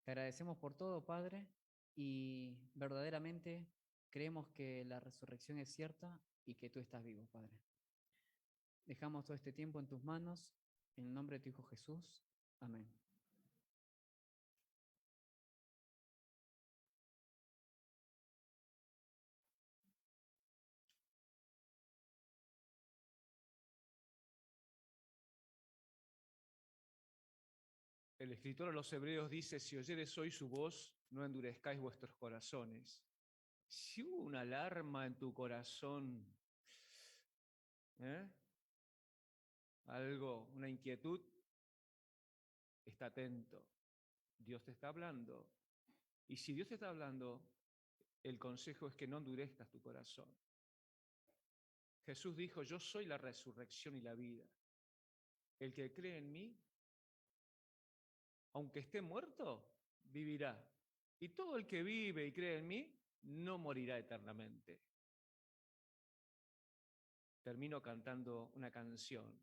B: Te agradecemos por todo, Padre, y verdaderamente creemos que la resurrección es cierta y que tú estás vivo, Padre. Dejamos todo este tiempo en tus manos, en el nombre de tu Hijo Jesús. Amén.
A: El escritor a los Hebreos dice, si oyeres hoy su voz, no endurezcáis vuestros corazones. Si hubo una alarma en tu corazón, algo, una inquietud, está atento. Dios te está hablando. Y si Dios te está hablando, el consejo es que no endurezcas tu corazón. Jesús dijo, yo soy la resurrección y la vida. El que cree en mí, aunque esté muerto, vivirá. Y todo el que vive y cree en mí, no morirá eternamente. Termino cantando una canción.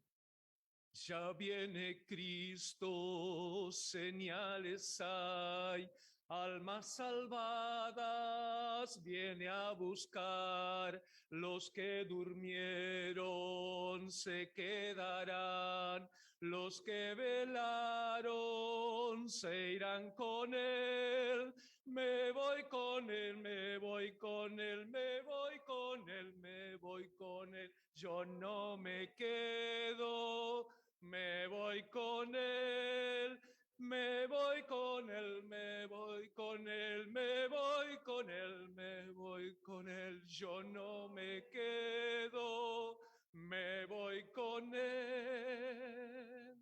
A: Ya viene Cristo, señales hay, almas salvadas viene a buscar, los que durmieron se quedarán, los que velaron se irán con él, Me voy con él, me voy con él, me voy con él, me voy con él. Yo no me quedo, me voy con él, me voy con él, me voy con él, me voy con él, me voy con él. Yo no me quedo, me voy con él.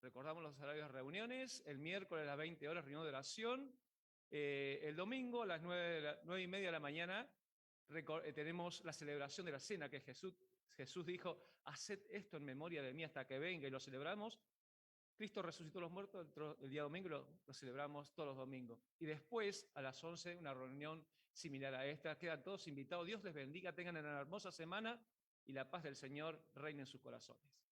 A: Recordamos los horarios de reuniones, el miércoles a las 20 horas reunión de oración, el domingo a las 9:30 de la mañana tenemos la celebración de la cena que Jesús dijo, haced esto en memoria de mí hasta que venga y lo celebramos. Cristo resucitó a los muertos el día domingo y lo celebramos todos los domingos. Y después a las 11 una reunión similar a esta, quedan todos invitados. Dios les bendiga, tengan una hermosa semana y la paz del Señor reine en sus corazones.